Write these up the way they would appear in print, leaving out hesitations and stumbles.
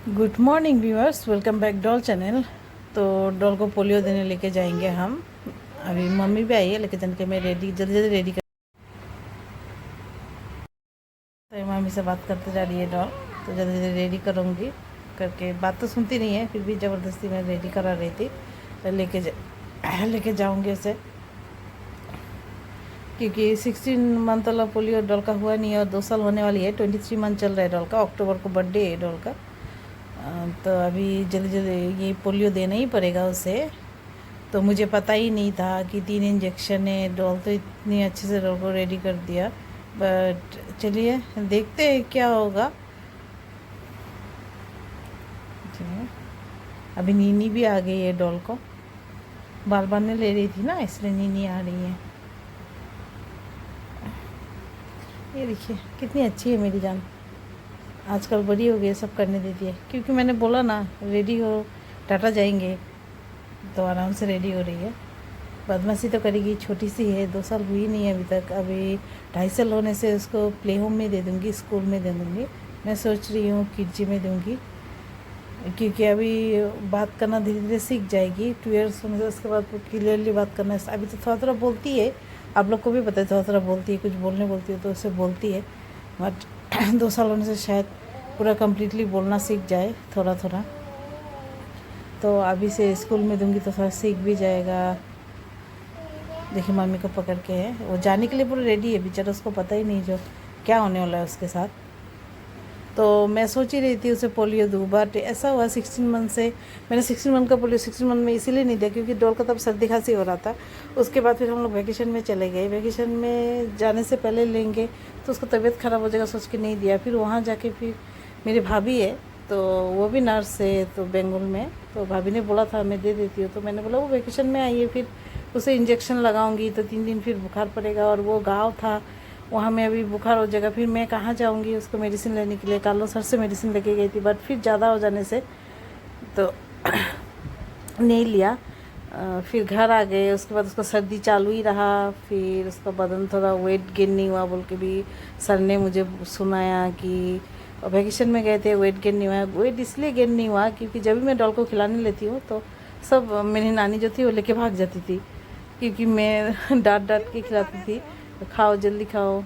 Good morning viewers, welcome back doll channel. तो doll को polio देने लेके जाएंगे हम। अभी मम्मी भी आई है लेके जाने के मैं रेडी जल्दी जल्दी रेडी कर। तो मम्मी से बात करते जा रही है डॉल, तो जल्दी जल्दी रेडी करूँगी करके। बात तो सुनती नहीं है, फिर भी ज़बरदस्ती मैं रेडी करा रही थी। तो लेके जाऊँगी उसे, क्योंकि 16 मंथ वाला पोलियो डॉल का हुआ नहीं है और 2 साल होने वाली है। 23 मंथ चल रहा है डॉल का, अक्टूबर को बर्थडे है डॉल का। तो अभी जल्दी जल्दी ये पोलियो देना ही पड़ेगा उसे। तो मुझे पता ही नहीं था कि 3 इंजेक्शन है। डॉल तो इतनी अच्छे से डॉल को रेडी कर दिया, बट चलिए देखते हैं क्या होगा। अभी नीनी भी आ गई है डॉल को, बार बार ने ले रही थी ना, इसलिए नीनी आ रही है। ये देखिए कितनी अच्छी है मेरी जान, आजकल बड़ी हो गई, सब करने देती है। क्योंकि मैंने बोला ना रेडी हो, टाटा जाएंगे, तो आराम से रेडी हो रही है। बदमाशी तो करेगी, छोटी सी है, 2 साल हुई नहीं है अभी तक। अभी 2.5 साल होने से उसको प्ले होम में दे दूँगी, स्कूल में दे दूँगी। मैं सोच रही हूँ किडजी में दूँगी, क्योंकि अभी बात करना धीरे धीरे सीख जाएगी। 2 ईयर्स होने से उसके बाद क्लियरली बात करना। अभी तो थोड़ा थोड़ा बोलती है, आप लोग को भी पता है, थोड़ा थोड़ा बोलती है, कुछ बोलने बोलती है तो उससे बोलती है। बट 2 साल होने से शायद पूरा कम्प्लीटली बोलना सीख जाए थोड़ा थोड़ा। तो अभी से स्कूल में दूँगी तो थोड़ा सीख भी जाएगा। देखिए मम्मी को पकड़ के है, वो जाने के लिए पूरा रेडी है बेचारा, उसको पता ही नहीं जो क्या होने वाला है उसके साथ। तो मैं सोच ही रही थी उसे पोलियो दूँ, बट ऐसा हुआ 16 मंथ से मैंने 16 मंथ का पोलियो 16 मंथ में इसीलिए नहीं दिया क्योंकि डॉल का तब सर्दी खांसी हो रहा था। उसके बाद फिर हम लोग वैकेशन में चले गए। वैकेशन में जाने से पहले लेंगे तो उसको तबीयत ख़राब हो जाएगा सोच के नहीं दिया। फिर वहाँ जाके फिर मेरी भाभी है, तो वो भी नर्स है तो बेंगल में, तो भाभी ने बोला था मैं दे देती हूँ। तो मैंने बोला वो वैकेशन में आई है, फिर उसे इंजेक्शन लगाऊंगी तो 3 दिन फिर बुखार पड़ेगा, और वो गाँव था वहाँ में अभी बुखार हो जाएगा। फिर मैं कहाँ जाऊँगी उसको मेडिसिन लेने के लिए। कार्लो सर से मेडिसिन लेके गई थी, बट फिर ज़्यादा हो जाने से तो नहीं लिया। फिर घर आ गए, उसके बाद उसका सर्दी चालू ही रहा। फिर उसका बदन थोड़ा वेट गेन नहीं हुआ बोल के भी सर ने मुझे सुनाया कि वैकेशन में गए थे, वेट गेन नहीं हुआ। वेट इसलिए गेन नहीं हुआ क्योंकि जब भी मैं डॉल को खिलाने लेती हूँ तो सब मेरी नानी जो थी वो लेके भाग जाती थी, क्योंकि मैं डांट डांट के खिलाती थी, खाओ जल्दी खाओ।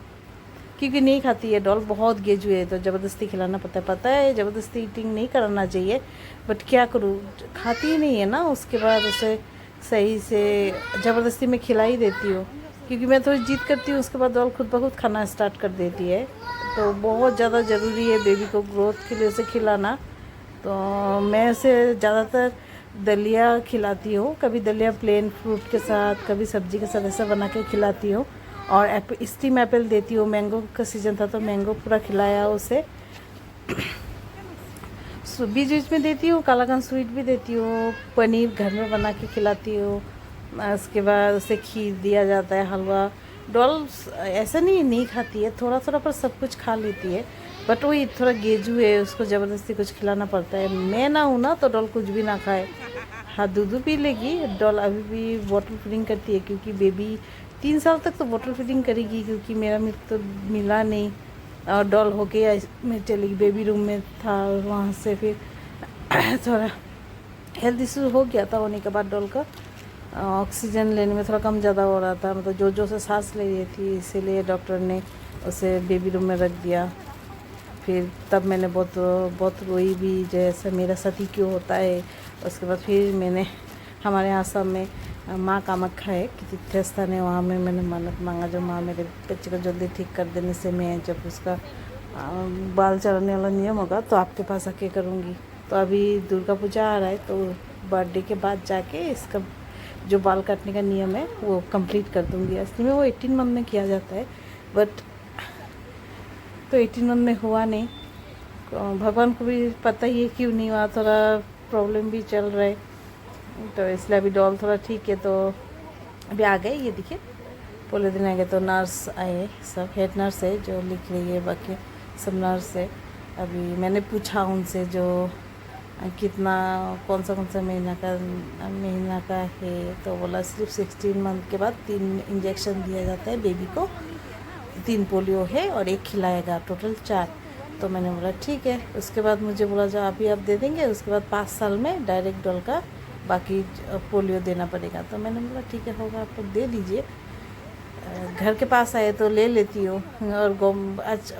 क्योंकि नहीं खाती है डॉल, बहुत गेजू है, तो ज़बरदस्ती खिलाना पता है ज़बरदस्ती ईटिंग नहीं कराना चाहिए, बट क्या करूँ, खाती ही नहीं है ना। उसके बाद उसे सही से ज़बरदस्ती में खिला ही देती हूँ, क्योंकि मैं थोड़ी जिद करती हूँ, उसके बाद डॉल खुद ब खुद खाना स्टार्ट कर देती है। तो बहुत ज़्यादा ज़रूरी है बेबी को ग्रोथ के लिए उसे खिलाना। तो मैं उसे ज़्यादातर दलिया खिलाती हूँ, कभी दलिया प्लेन फ्रूट के साथ, कभी सब्जी के साथ ऐसा बना के खिलाती हूँ। और स्टीम एप्पल देती हूँ, मैंगो का सीज़न था तो मैंगो पूरा खिलाया उसे। बीच बीच में देती हूँ, कालाकंद स्वीट भी देती हूँ, पनीर घर में बना के खिलाती हूँ। उसके बाद उसे खीर दिया जाता है, हलवा। डॉल ऐसा नहीं खाती है, थोड़ा थोड़ा पर सब कुछ खा लेती है, बट वही थोड़ा गेजू है, उसको ज़बरदस्ती कुछ खिलाना पड़ता है। मैं ना हूँ ना तो डॉल कुछ भी ना खाए। हाँ दूध पी लेगी डॉल, अभी भी बॉटल फीडिंग करती है, क्योंकि बेबी 3 साल तक तो बॉटल फीडिंग करेगी, क्योंकि मेरा मित्र तो मिला नहीं। और डॉल होके मैं चली गई, बेबी रूम में था, और वहाँ से फिर थोड़ा हेल्थ इशू हो गया था। होने के बाद डॉल का ऑक्सीजन लेने में थोड़ा कम ज़्यादा हो रहा था, मतलब जो से सांस ले रही थी, इसीलिए डॉक्टर ने उसे बेबी रूम में रख दिया। फिर तब मैंने बहुत बहुत रोई भी, जैसे मेरा सती क्यों होता है। उसके बाद फिर मैंने हमारे आसाम में माँ कामाख्या है कि तीर्थ स्थान है, वहाँ में मैंने मन्नत मांगा, जो माँ मेरे बच्चे को जल्दी ठीक कर देने से मैं जब उसका बाल चढ़ाने वाला नियम होगा तो आपके पास आके करूँगी। तो अभी दुर्गा पूजा आ रहा है, तो बर्थडे के बाद जाके इसका जो बाल काटने का नियम है वो कंप्लीट कर दूँगी। असली में वो 18 मंथ में किया जाता है, बट तो 18 मंथ में हुआ नहीं। भगवान को भी पता ही है क्यों नहीं हुआ, थोड़ा प्रॉब्लम भी चल रहा है, तो इसलिए अभी डॉल थोड़ा ठीक है। तो अभी आ गए, ये देखिए पोलियो दिन आ गए। तो नर्स आए, सब हेड नर्स है जो लिख रही है, बाकी सब नर्स है। अभी मैंने पूछा उनसे जो कितना कौन सा महीना का है, तो बोला सिर्फ 16 मंथ के बाद 3 इंजेक्शन दिया जाता है बेबी को, 3 पोलियो है और 1 खिलाएगा, टोटल 4। तो मैंने बोला ठीक है। उसके बाद मुझे बोला जो अभी आप दे देंगे, उसके बाद 5 साल में डायरेक्ट डोल का बाकी पोलियो देना पड़ेगा। तो मैंने बोला ठीक है, होगा, आप लोग दे दीजिए। घर के पास आए तो ले लेती हूँ।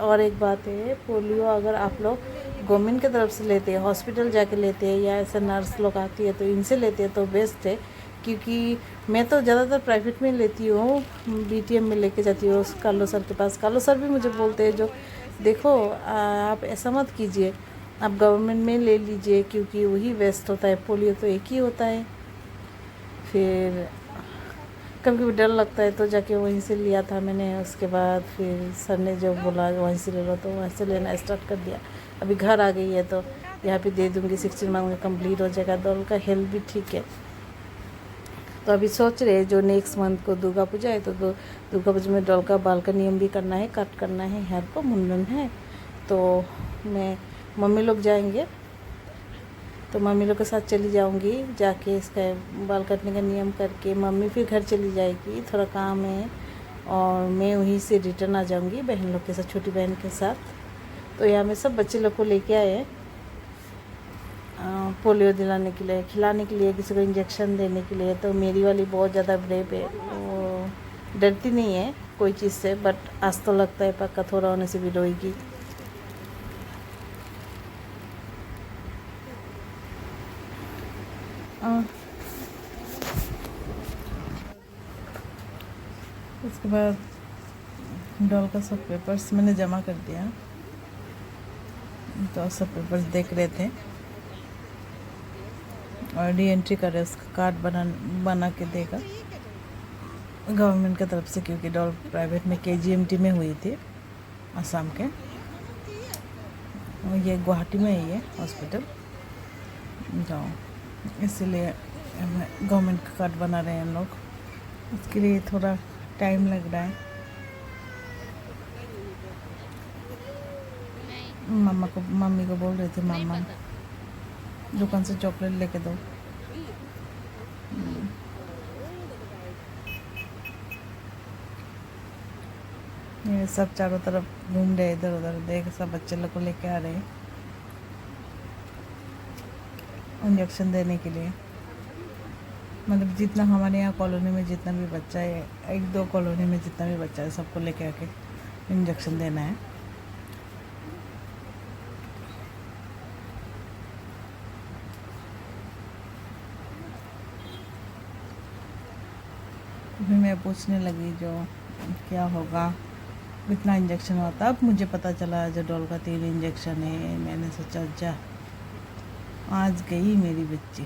और एक बात है, पोलियो अगर आप लोग गवर्नमेंट की तरफ से लेते हैं, हॉस्पिटल जाके लेते हैं, या ऐसे नर्स लोग आती है तो इनसे लेते हैं तो बेस्ट है। क्योंकि मैं तो ज़्यादातर प्राइवेट में लेती हूँ, बीटीएम में लेके जाती हूँ कालो सर के पास। कालो सर भी मुझे बोलते हैं जो देखो आप ऐसा मत कीजिए, आप गवर्नमेंट में ले लीजिए, क्योंकि वही बेस्ट होता है, पोलियो तो एक ही होता है। फिर कभी कभी डर लगता है तो जाके वहीं से लिया था मैंने। उसके बाद फिर सर ने जो बोला वहीं से ले लो तो वहीं से लेना स्टार्ट कर दिया। अभी घर आ गई है तो यहाँ पे दे दूँगी, 16 मंथ में कंप्लीट हो जाएगा। डॉल का हेल्थ भी ठीक है। तो अभी सोच रहे जो नेक्स्ट मंथ को दुर्गा पूजा है तो दुर्गा पूजा में डॉल का बाल का नियम भी करना है, कट करना है, हेयर को मुंडन है। तो मैं मम्मी लोग जाएंगे तो मम्मी लोग के साथ चली जाऊंगी, जाके इसका बाल काटने का नियम करके मम्मी फिर घर चली जाएगी, थोड़ा काम है, और मैं वहीं से रिटर्न आ जाऊंगी बहन लोग के साथ, छोटी बहन के साथ। तो यहाँ में सब बच्चे लोग को लेके आए पोलियो दिलाने के लिए, खिलाने के लिए, किसी को इंजेक्शन देने के लिए। तो मेरी वाली बहुत ज़्यादा ब्रेव है, वो डरती नहीं है कोई चीज़ से, बट आज तो लगता है पक्का थोड़ा होने से भी रोएगी। उसके बाद डॉल का सब पेपर्स मैंने जमा कर दिया, तो सब पेपर्स देख रहे थे और री एंट्री कर रहे, उसका कार्ड बना के देगा गवर्नमेंट की तरफ से, क्योंकि डॉल प्राइवेट में केजीएमटी में हुई थी असम के, और ये गुवाहाटी में ही है हॉस्पिटल, तो इसीलिए गवर्नमेंट का कार्ड बना रहे हैं हम लोग। उसके लिए थोड़ा टाइम लग रहा है। मम्मी को बोल रहे थे मामा दुकान से चॉकलेट लेके दो। ये सब चारों तरफ घूम रहे, इधर उधर देख, सब बच्चे लोग को लेके आ रहे हैं इंजेक्शन देने के लिए। मतलब जितना हमारे यहाँ कॉलोनी में जितना भी बच्चा है, 1-2 कॉलोनी में जितना भी बच्चा है, सबको लेके आके इंजेक्शन देना है। फिर मैं पूछने लगी जो क्या होगा, कितना इंजेक्शन होता। अब मुझे पता चला जो डॉल का 3 इंजेक्शन है। मैंने सोचा जा आज गई मेरी बच्ची।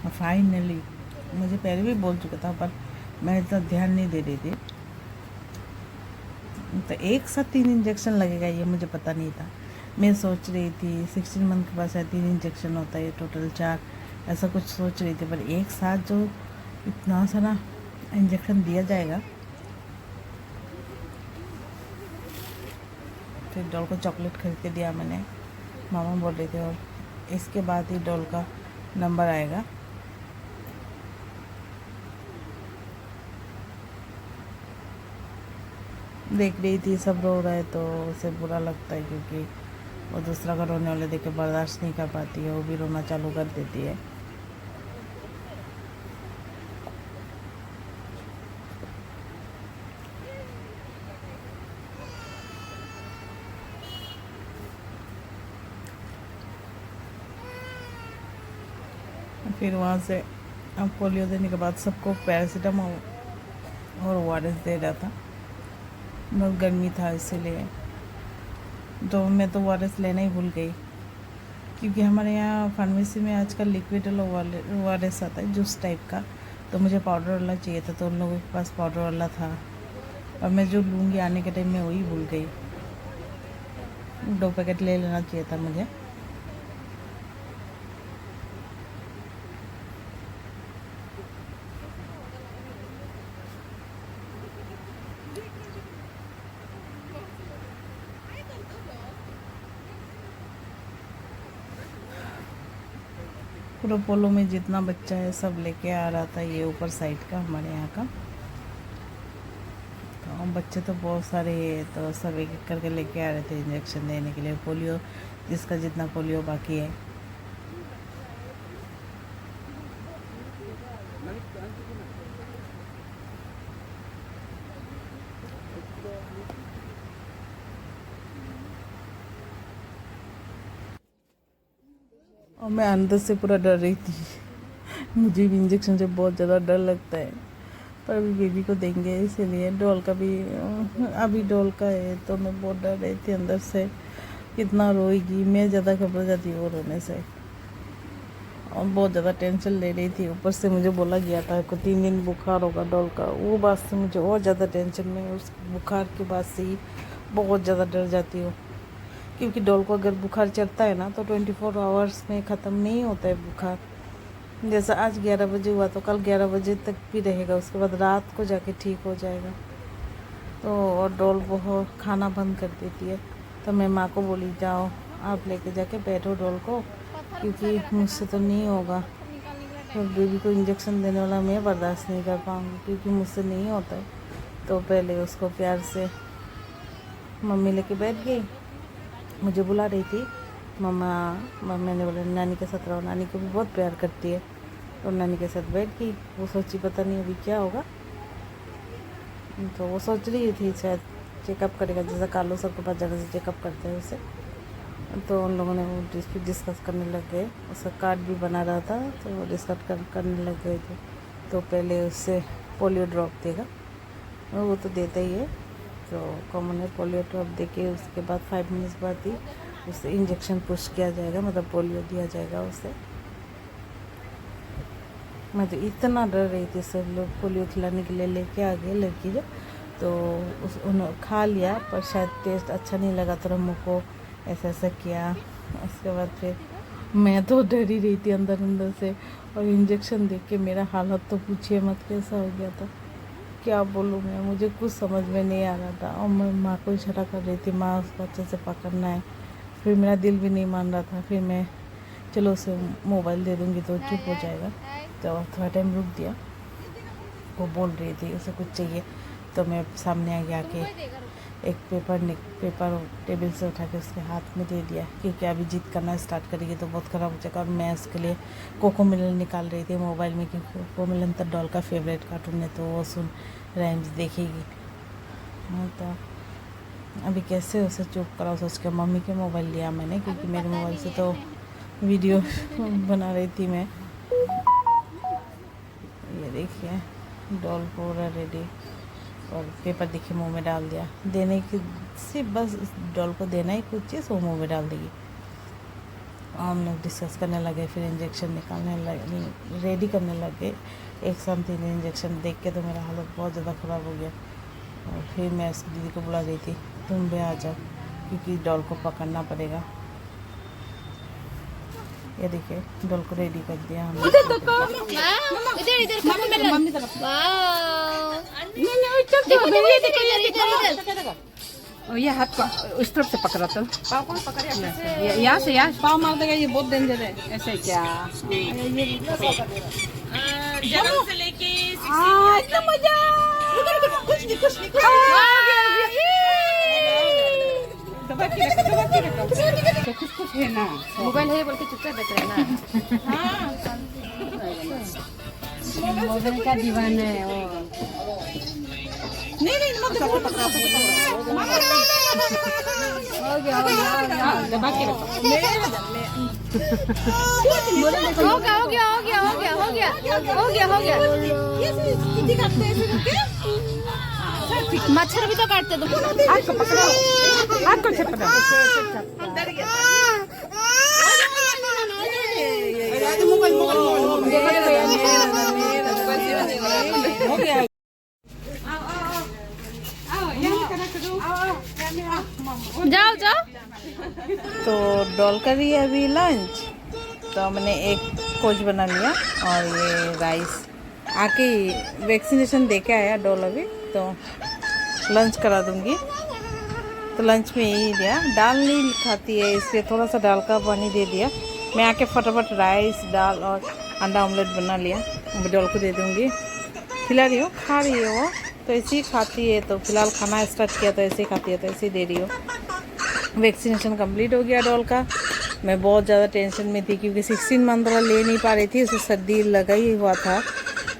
फाइनली, मुझे पहले भी बोल चुका था पर मैं इतना ध्यान नहीं दे रही थी। तो एक साथ 3 इंजेक्शन लगेगा ये मुझे पता नहीं था। मैं सोच रही थी 16 मंथ के पास 3 इंजेक्शन होता है, टोटल 4 ऐसा कुछ सोच रही थी, पर एक साथ जो इतना सारा इंजेक्शन दिया जाएगा। फिर डॉल को चॉकलेट खरीद के दिया मैंने, मामा बोल रहे थे, और इसके बाद ही डॉल का नंबर आएगा। देख रही थी सब रो रहा है तो उसे बुरा लगता है, क्योंकि वो दूसरा का रोने वाले देख के बर्दाश्त नहीं कर पाती है, वो भी रोना चालू कर देती है। फिर वहाँ से अब पोलियो देने के बाद सबको पैरासीटामोल और ORS दे रहा था। बहुत गर्मी था इसीलिए, तो मैं तो ORS लेना ही भूल गई, क्योंकि हमारे यहाँ फार्मेसी में आजकल लिक्विड ORS आता है जूस टाइप का, तो मुझे पाउडर वाला चाहिए था, तो उन लोगों के पास पाउडर वाला था, और मैं जो लूँगी आने के टाइम में वही भूल गई। 2 पैकेट ले लेना चाहिए था मुझे। पूरा पोलो में जितना बच्चा है सब लेके आ रहा था, ये ऊपर साइड का हमारे यहाँ का। तो बच्चे तो बहुत सारे हैं, तो सब एक एक करके लेके आ रहे थे इंजेक्शन देने के लिए, पोलियो जिसका जितना पोलियो बाकी है। और मैं अंदर से पूरा डर रही थी। मुझे भी इंजेक्शन से बहुत ज़्यादा डर लगता है, पर अभी बेबी को देंगे इसीलिए। डॉल का भी अभी डॉल का है, तो मैं बहुत डर रही थी अंदर से, कितना रोएगी। मैं ज़्यादा घबरा जाती हूँ रोने से, और बहुत ज़्यादा टेंशन ले रही थी। ऊपर से मुझे बोला गया था कि 3 दिन बुखार होगा डॉल का, वो बात से मुझे और ज़्यादा टेंशन में, उस बुखार के बाद से ही बहुत ज़्यादा डर जाती हूँ। क्योंकि डॉल को अगर बुखार चढ़ता है ना, तो 24 आवर्स में ख़त्म नहीं होता है बुखार। जैसा आज 11 बजे हुआ, तो कल 11 बजे तक भी रहेगा, उसके बाद रात को जाके ठीक हो जाएगा। तो और डॉल बहुत खाना बंद कर देती है, तो मैं माँ को बोली जाओ आप लेके जाके बैठो डॉल को, क्योंकि मुझसे तो नहीं होगा। तो बेबी को इंजेक्शन देने वाला मैं बर्दाश्त नहीं कर पाऊँगी, क्योंकि मुझसे नहीं होता है। तो पहले उसको प्यार से मम्मी लेके बैठ गई, मुझे बुला रही थी मम्मा। मैंने बोला नानी के साथ रहो, नानी को भी बहुत प्यार करती है, तो नानी के साथ बैठ गई। वो सोची पता नहीं अभी क्या होगा, तो वो सोच रही थी शायद चेकअप करेगा, जैसा कालू सर के पास जाने से चेकअप करते हैं उसे। तो उन लोगों ने वो डिस्कस करने लग गए, उसका कार्ड भी बना रहा था, तो वो डिस्कस करने लग गए थे। तो पहले उससे पोलियो ड्रॉप देगा, वो तो देता ही है, तो कॉमन है। पोलियो ड्रॉप दे के उसके बाद 5 मिनट्स बाद ही उससे इंजेक्शन पुश किया जाएगा, मतलब पोलियो दिया जाएगा उसे। मैं तो इतना डर रही थी, सब लोग पोलियो खिलाने के लिए लेके आ गए लड़की जो, तो उन्होंने खा लिया, पर शायद टेस्ट अच्छा नहीं लगा, तो मुँह को ऐसा किया। उसके बाद फिर मैं तो डर ही रही थी अंदर अंदर से, और इंजेक्शन देख के मेरा हालत तो पूछिए मत कैसा हो गया था। क्या बोलूँ मैं, मुझे कुछ समझ में नहीं आ रहा था, और मैं माँ को इशारा कर रही थी, माँ उसको अच्छे से पकड़ना है। फिर मेरा दिल भी नहीं मान रहा था, फिर मैं चलो उसे मोबाइल दे दूँगी तो चुप हो जाएगा। तो थोड़ा टाइम रुक दिया, वो बोल रही थी उसे कुछ चाहिए, तो मैं सामने आके एक पेपर टेबल से उठा के उसके हाथ में दे दिया, क्योंकि अभी जिद करना स्टार्ट करेगी तो बहुत ख़राब हो जाएगा। और मैं उसके लिए कोकोमेलन निकाल रही थी मोबाइल में, क्योंकि कोकोमेलन तो डॉल का फेवरेट कार्टून है, तो वो सुन राइम्स देखेगी। हाँ, तो अभी कैसे उसे चुप करा, सोच के मम्मी के मोबाइल लिया मैंने, क्योंकि मेरे मोबाइल से तो वीडियो बना रही थी मैं। ये देखिए डॉल पूरा रेडी, और पेपर देखिए मुंह में डाल दिया, देने की सिर्फ बस डॉल को देना ही कुछ चीज़, वो मुंह में डाल देगी। हम लोग डिस्कस करने लगे, फिर इंजेक्शन निकालने लगे, रेडी करने लगे। एक साथ 3 इंजेक्शन देख के तो मेरा हालत बहुत ज़्यादा ख़राब हो गया। और फिर मैं उस दीदी को बुला रही थी, तुम भी आ जाओ, क्योंकि डॉल को पकड़ना पड़ेगा। ये देखिए डॉल को रेडी कर दिया हमने। ये हाथ उस तरफ से पकड़ा, तो पाँव कौन पकड़े? यहाँ से यहाँ पाँव मार देगा, ये बहुत डेंजर है। ऐसे क्या जन्म से लेके इतना मजा, कुछ नहीं दबा के रखो, कुछ है ना, मोबाइल है बोल के चुपचाप बैठ रहे ना। मोबाइल का दीवाना है वो। नहीं हो गया दबा के रखो। हो गया। मच्छर भी तो काटते तुम। हाथ को पकड़ो, हाथ को पकड़ो। हो गया। जाओ। तो डॉल का भी अभी लंच, तो मैंने एक कोच बना लिया, और ये राइस आके वैक्सीनेशन दे के आया डॉल अभी, तो लंच करा दूंगी। तो लंच में यही दिया, दाल नहीं खाती है इसलिए थोड़ा सा दाल का पानी दे दिया। मैं आके फटाफट राइस दाल और अंडा ऑमलेट बना लिया, अभी डॉल को दे दूँगी। खिला रही हूँ, खा रही है वो, तो ऐसे ही खाती है, तो फिलहाल खाना स्टार्ट किया तो ऐसे ही खाती है, तो ऐसे ही दे रही हूँ। वैक्सीनेशन कंप्लीट हो गया डॉल का। मैं बहुत ज़्यादा टेंशन में थी क्योंकि 16 मंथ वाला ले नहीं पा रही थी, उसे सर्दी लगा ही हुआ था।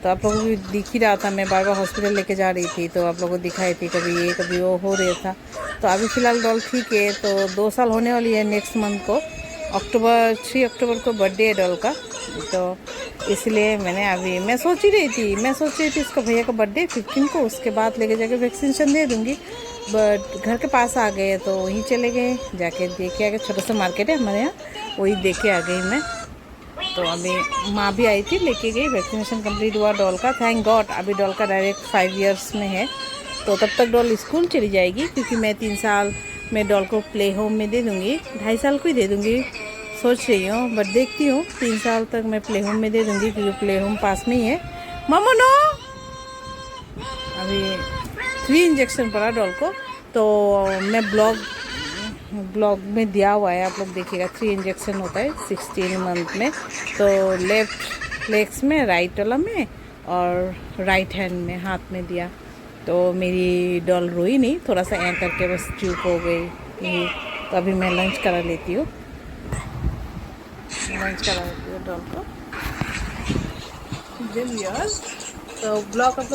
तो आप लोगों को दिख ही रहा था, मैं बार बार हॉस्पिटल लेके जा रही थी, तो आप लोगों को दिखाई थी कभी ये कभी वो हो रहा था। तो अभी फ़िलहाल डॉल ठीक है। तो 2 साल होने वाली है नेक्स्ट मंथ को, 3 अक्टूबर को बर्थडे है डॉल का। तो इसलिए मैं सोच रही थी इसका भैया का बर्थडे 15 को, उसके बाद लेके जाके वैक्सीनेशन दे दूँगी। बट घर के पास आ गए तो वहीं चले गए, जाके देख के आ गए। छोटा सा मार्केट है हमारे यहाँ, वही देख के आ गई मैं। तो अभी माँ भी आई थी, लेके गई। वैक्सीनेशन कंप्लीट हुआ डॉल का, थैंक गॉड। अभी डॉल का डायरेक्ट 5 इयर्स में है, तो तब तक डॉल स्कूल चली जाएगी, क्योंकि मैं 3 साल में डॉल को प्ले होम में दे दूँगी, 2.5 साल को ही दे दूँगी सोच रही हूँ। बट देखती हूँ, 3 साल तक मैं प्ले होम में दे दूँगी, क्योंकि प्ले होम पास में ही है। मामो नो, अभी 3 इंजेक्शन पड़ा डॉल को। तो मैं ब्लॉग में दिया हुआ है, आप लोग देखिएगा। 3 इंजेक्शन होता है 16 मंथ में। तो लेफ्ट लेग्स में, राइट वाला में, और राइट हैंड में, हाथ में दिया। तो मेरी डॉल रोई नहीं, थोड़ा सा ऐं करके बस चुप हो गई। तो अभी मैं लंच करा लेती हूँ डॉल को। तो ब्लॉग आप लोग